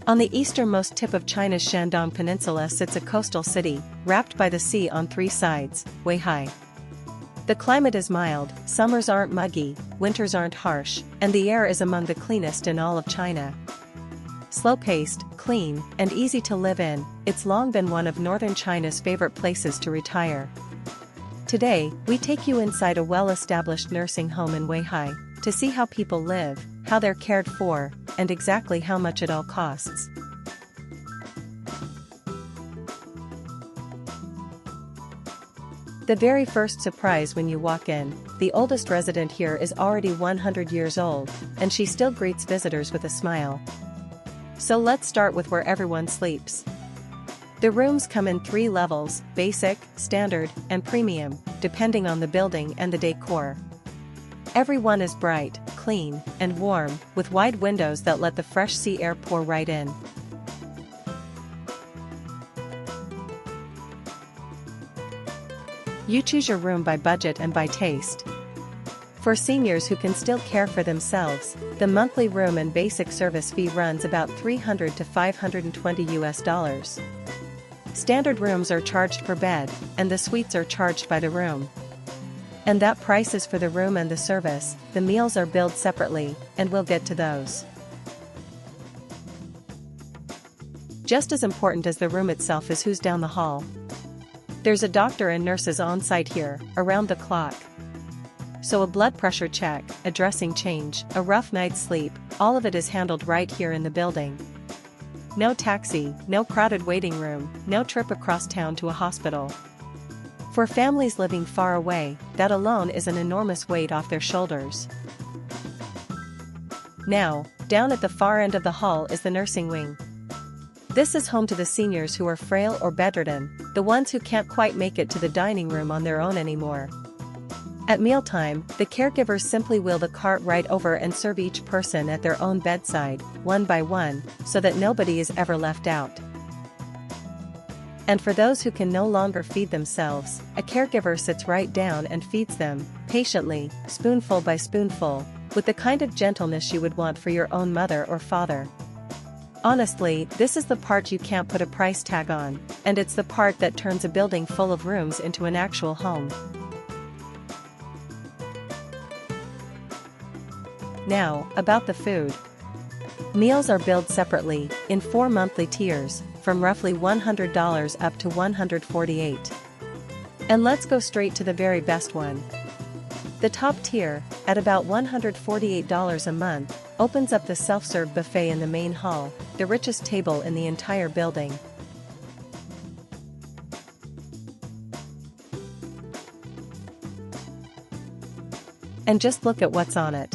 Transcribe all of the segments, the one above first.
On the easternmost tip of China's Shandong Peninsula sits a coastal city, wrapped by the sea on three sides, Weihai. The climate is mild, summers aren't muggy, winters aren't harsh, and the air is among the cleanest in all of China. Slow-paced, clean, and easy to live in, it's long been one of northern China's favorite places to retire. Today, we take you inside a well-established nursing home in Weihai, to see how people live, how they're cared for, and exactly how much it all costs. The very first surprise when you walk in, the oldest resident here is already 100 years old, and she still greets visitors with a smile. So let's start with where everyone sleeps. The rooms come in 3 levels: basic, standard, and premium, depending on the building and the decor. Every one is bright, clean, and warm, with wide windows that let the fresh sea air pour right in. You choose your room by budget and by taste. For seniors who can still care for themselves, the monthly room and basic service fee runs about $300 to $520. Standard rooms are charged per bed, and the suites are charged by the room. And that price is for the room and the service. The meals are billed separately, and we'll get to those. Just as important as the room itself is who's down the hall. There's a doctor and nurses on site here, around the clock. So a blood pressure check, a dressing change, a rough night's sleep, all of it is handled right here in the building. No taxi, no crowded waiting room, no trip across town to a hospital. For families living far away, that alone is an enormous weight off their shoulders. Now, down at the far end of the hall is the nursing wing. This is home to the seniors who are frail or bedridden, the ones who can't quite make it to the dining room on their own anymore. At mealtime, the caregivers simply wheel the cart right over and serve each person at their own bedside, one by one, so that nobody is ever left out. And for those who can no longer feed themselves, a caregiver sits right down and feeds them, patiently, spoonful by spoonful, with the kind of gentleness you would want for your own mother or father. Honestly, this is the part you can't put a price tag on, and it's the part that turns a building full of rooms into an actual home. Now, about the food. Meals are billed separately, in 4 monthly tiers, from roughly $100 up to $148. And let's go straight to the very best one. The top tier, at about $148 a month, opens up the self-serve buffet in the main hall, the richest table in the entire building. And just look at what's on it.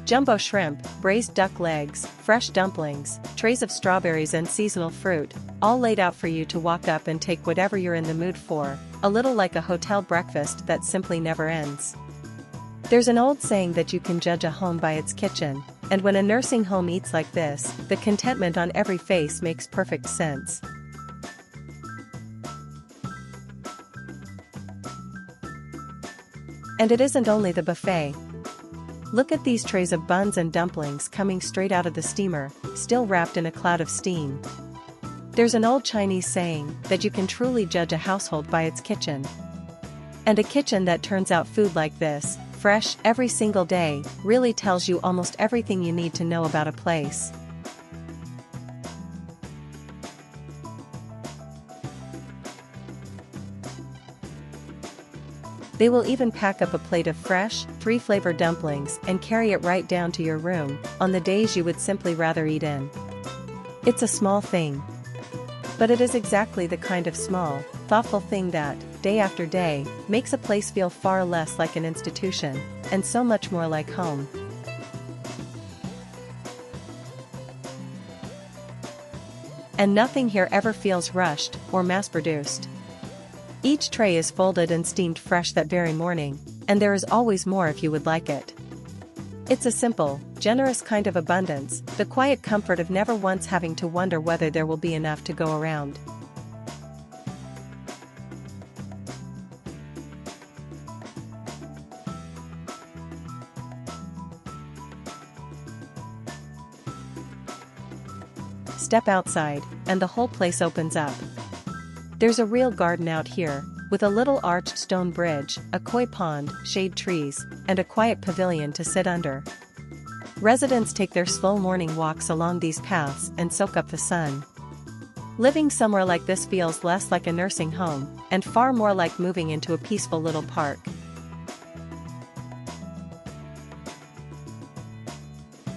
Jumbo shrimp, braised duck legs, fresh dumplings, trays of strawberries and seasonal fruit, all laid out for you to walk up and take whatever you're in the mood for, a little like a hotel breakfast that simply never ends. There's an old saying that you can judge a home by its kitchen, and when a nursing home eats like this, the contentment on every face makes perfect sense. And it isn't only the buffet. Look at these trays of buns and dumplings coming straight out of the steamer, still wrapped in a cloud of steam. There's an old Chinese saying that you can truly judge a household by its kitchen. And a kitchen that turns out food like this, fresh every single day, really tells you almost everything you need to know about a place. They will even pack up a plate of fresh, 3-flavor dumplings and carry it right down to your room, on the days you would simply rather eat in. It's a small thing. But it is exactly the kind of small, thoughtful thing that, day after day, makes a place feel far less like an institution, and so much more like home. And nothing here ever feels rushed, or mass-produced. Each tray is folded and steamed fresh that very morning, and there is always more if you would like it. It's a simple, generous kind of abundance, the quiet comfort of never once having to wonder whether there will be enough to go around. step outside, and the whole place opens up. There's a real garden out here, with a little arched stone bridge, a koi pond, shade trees, and a quiet pavilion to sit under. Residents take their slow morning walks along these paths and soak up the sun. Living somewhere like this feels less like a nursing home, and far more like moving into a peaceful little park.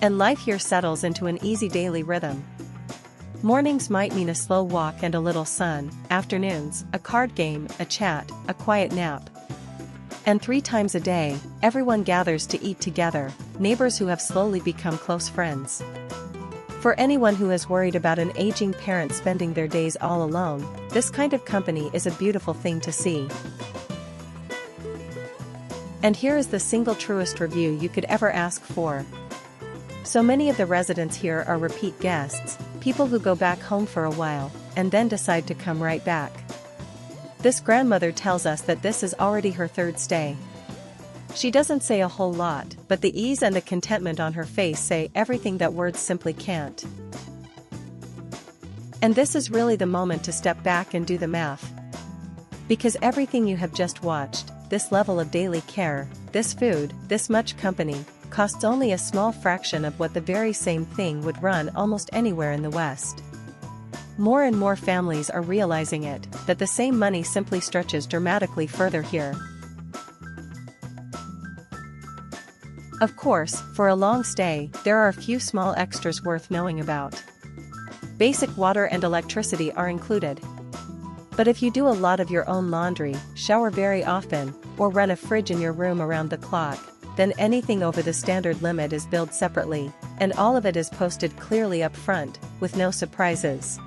And life here settles into an easy daily rhythm. Mornings might mean a slow walk and a little sun, afternoons, a card game, a chat, a quiet nap. And 3 times a day, everyone gathers to eat together, neighbors who have slowly become close friends. For anyone who is worried about an aging parent spending their days all alone, this kind of company is a beautiful thing to see. And here is the single truest review you could ever ask for. So many of the residents here are repeat guests, people who go back home for a while, and then decide to come right back. This grandmother tells us that this is already her 3rd stay. She doesn't say a whole lot, but the ease and the contentment on her face say everything that words simply can't. And this is really the moment to step back and do the math. Because everything you have just watched, this level of daily care, this food, this much company, costs only a small fraction of what the very same thing would run almost anywhere in the West. More and more families are realizing it, that the same money simply stretches dramatically further here. Of course, for a long stay, there are a few small extras worth knowing about. Basic water and electricity are included. But if you do a lot of your own laundry, shower very often, or run a fridge in your room around the clock, then anything over the standard limit is billed separately, and all of it is posted clearly up front, with no surprises.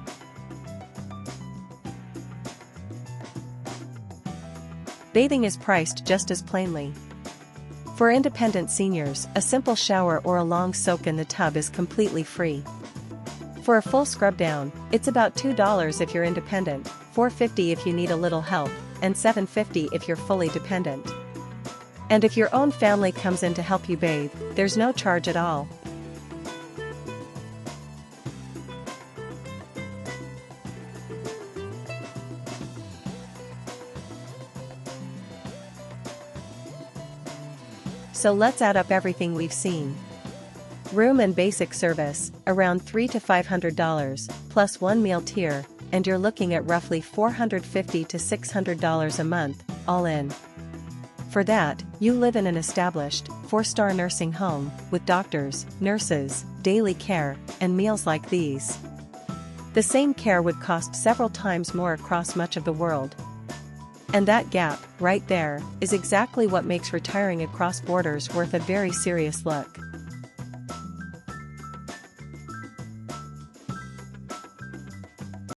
Bathing is priced just as plainly. For independent seniors, a simple shower or a long soak in the tub is completely free. For a full scrub down, it's about $2 if you're independent, $4.50 if you need a little help, and $7.50 if you're fully dependent. And if your own family comes in to help you bathe, there's no charge at all. So let's add up everything we've seen. Room and basic service, around $300 to $500, plus 1 meal tier, and you're looking at roughly $450 to $600 a month, all in. For that, you live in an established, 4-star nursing home, with doctors, nurses, daily care, and meals like these. The same care would cost several times more across much of the world. And that gap, right there, is exactly what makes retiring across borders worth a very serious look.